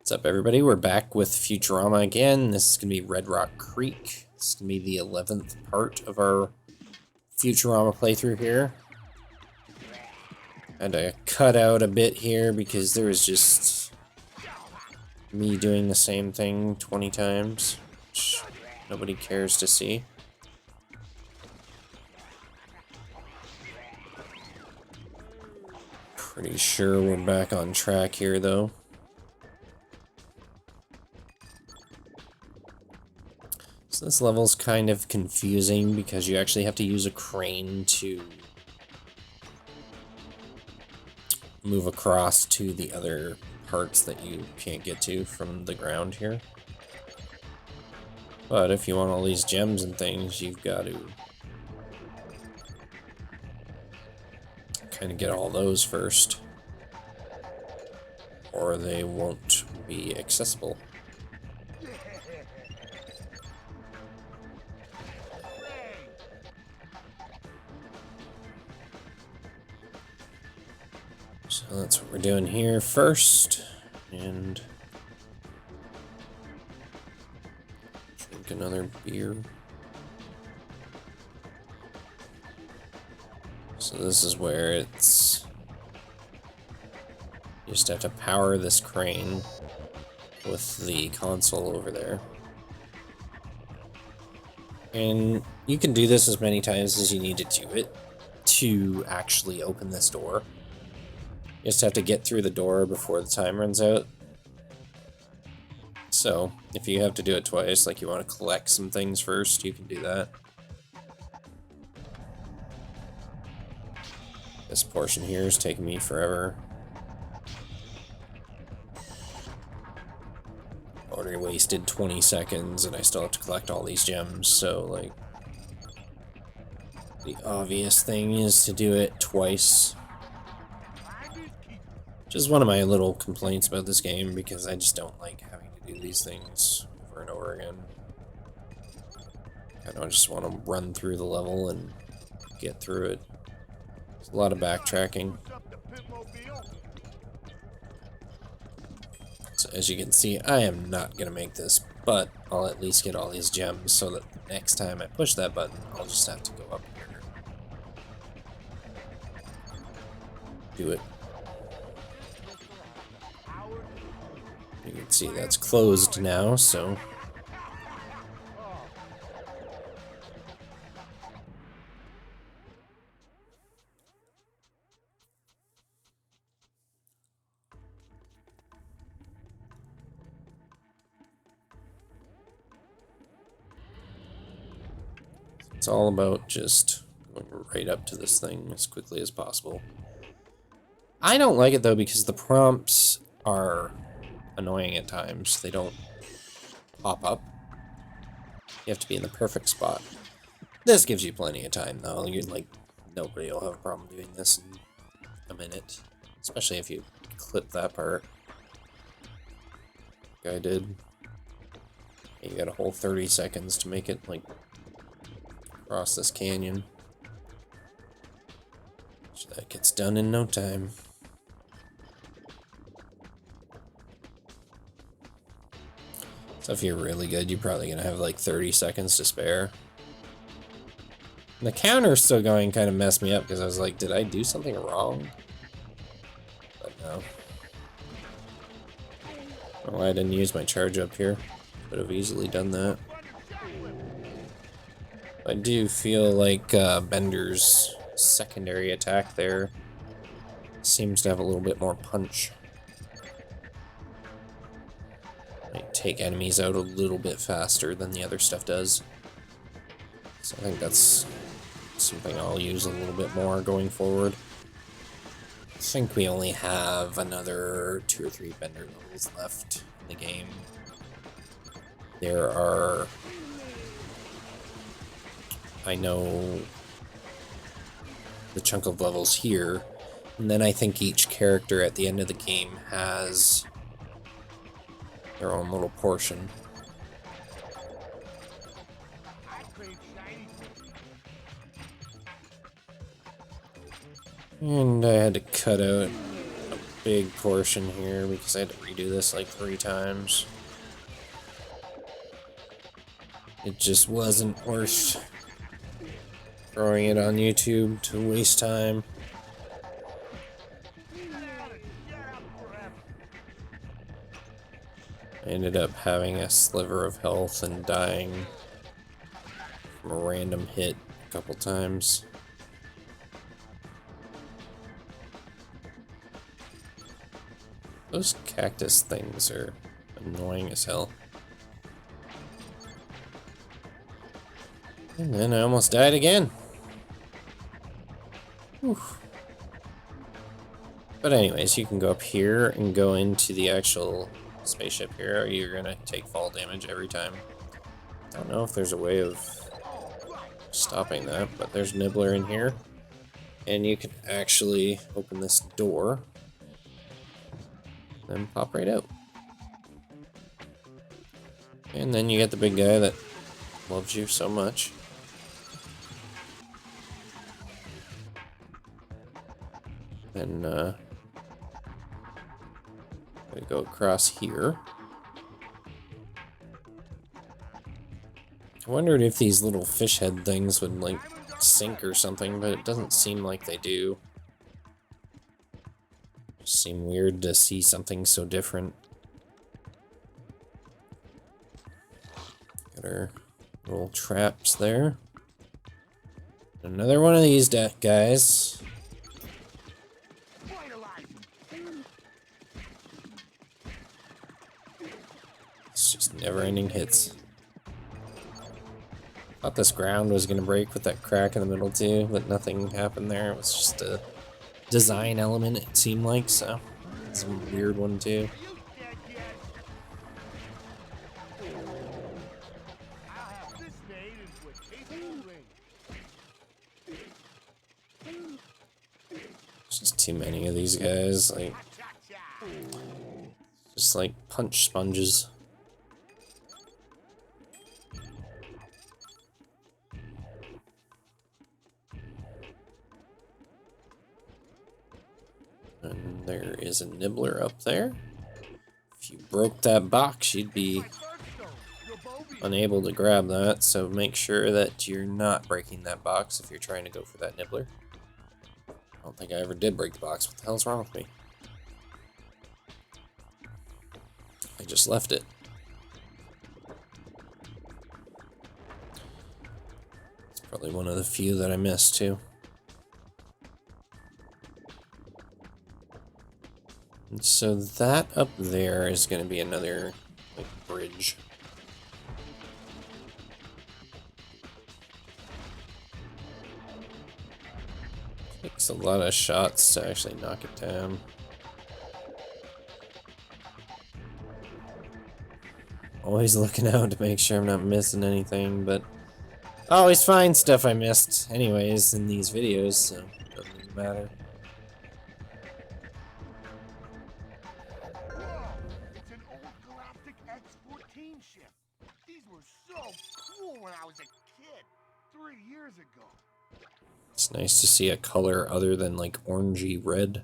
What's up, everybody? We're back with Futurama again. This is going to be Red Rock Creek. This is going to be the 11th part of our Futurama playthrough here. Had to cut out a bit here because there was just me doing the same thing 20 times, which nobody cares to see. Pretty sure we're back on track here, though. So this level's kind of confusing because you actually have to use a crane to move across to the other parts that you can't get to from the ground here. But if you want all these gems and things, you've got to kind of get all those first, or they won't be accessible. So that's what we're doing here first, and drink another beer. So this is where it's, you just have to power this crane with the console over there. And you can do this as many times as you need to do it to actually open this door. You just have to get through the door before the time runs out. So, if you have to do it twice, like you want to collect some things first, you can do that. This portion here is taking me forever. Already wasted 20 seconds and I still have to collect all these gems, so like, the obvious thing is to do it twice. Which is one of my little complaints about this game, because I just don't like having to do these things over and over again. I don't just want to run through the level and get through it. There's a lot of backtracking. So as you can see, I am not going to make this, but I'll at least get all these gems so that next time I push that button, I'll just have to go up here. Do it. You can see that's closed now, so it's all about just going right up to this thing as quickly as possible. I don't like it though because the prompts are annoying at times. They don't pop up. You have to be in the perfect spot. This gives you plenty of time though. You're like, nobody will have a problem doing this in a minute, especially if you clip that part. Like I did. You got a whole 30 seconds to make it like across this canyon. So that gets done in no time. So if you're really good, you're probably gonna have like 30 seconds to spare. And the counter's still going, kind of messed me up because I was like, did I do something wrong? But no. Oh, I didn't use my charge up here. Could have easily done that. I do feel like Bender's secondary attack there seems to have a little bit more punch. Might take enemies out a little bit faster than the other stuff does. So I think that's something I'll use a little bit more going forward. I think we only have another 2 or 3 Bender levels left in the game. There are, I know, the chunk of levels here, and then I think each character at the end of the game has their own little portion. And I had to cut out a big portion here because I had to redo this like 3 times. It just wasn't worth throwing it on YouTube to waste time. I ended up having a sliver of health and dying from a random hit a couple times. Those cactus things are annoying as hell. And then I almost died again. Whew. But anyways, you can go up here and go into the actual spaceship here, or you're gonna take fall damage every time. I don't know if there's a way of stopping that, but there's Nibbler in here. And you can actually open this door and pop right out. And then you get the big guy that loves you so much. And we go across here. I wondered if these little fish head things would like sink or something, but it doesn't seem like they do. Just seem weird to see something so different. Got our little traps there. Another one of these guys. It's just never-ending hits. Thought this ground was gonna break with that crack in the middle too, but nothing happened there. It was just a design element, it seemed like, so it's a weird one too. There's just too many of these guys, like, just like punch sponges. And there is a Nibbler up there. If you broke that box, you'd be unable to grab that, so make sure that you're not breaking that box if you're trying to go for that Nibbler. I don't think I ever did break the box. What the hell's wrong with me? I just left it. It's probably one of the few that I missed too. And so that up there is going to be another like bridge. Takes a lot of shots to actually knock it down. Always looking out to make sure I'm not missing anything, but I always find stuff I missed anyways in these videos, so it doesn't even matter. It's an old galactic X-14 ship. These were so cool when I was a kid, 3 years ago. It's nice to see a color other than like orangey red.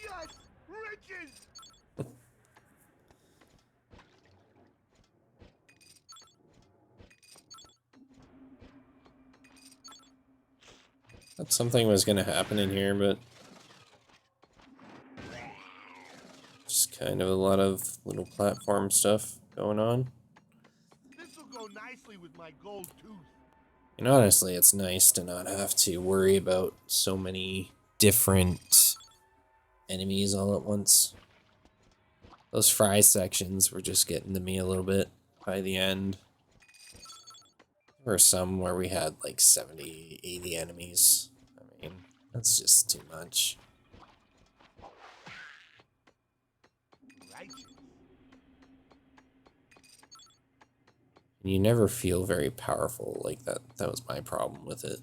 Yes! Riches! Thought something was gonna happen in here, but just kind of a lot of little platform stuff going on. This'll go nicely with my gold tooth. And honestly, it's nice to not have to worry about so many different enemies all at once. Those fry sections were just getting to me a little bit by the end. There were some where we had like 70, 80 enemies. I mean, that's just too much. Righteous. And you never feel very powerful like that. That was my problem with it.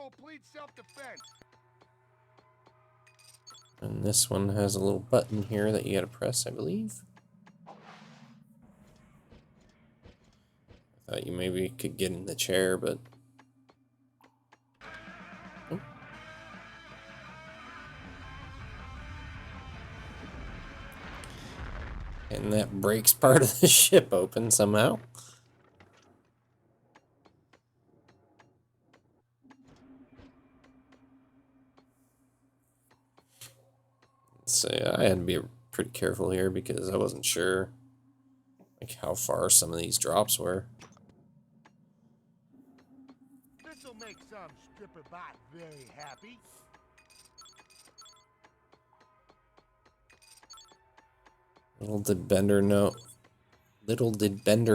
plead self-defense. And this one has a little button here that you gotta press, I believe. I thought you maybe could get in the chair, but... Oh. And that breaks part of the ship open somehow. So yeah, I had to be pretty careful here because I wasn't sure like how far some of these drops were. This'll make some stripper bot very happy. Little did Bender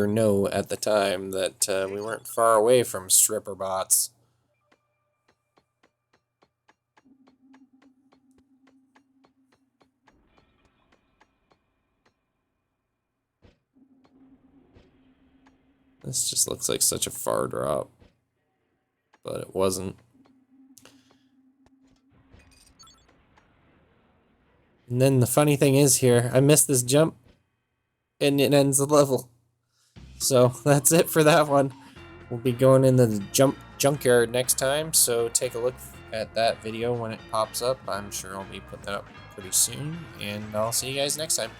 know at the time that we weren't far away from stripper bots. This just looks like such a far drop, but it wasn't. And then the funny thing is here, I missed this jump, and it ends the level. So that's it for that one. We'll be going into the junkyard next time, so take a look at that video when it pops up. I'm sure I'll be putting that up pretty soon, and I'll see you guys next time.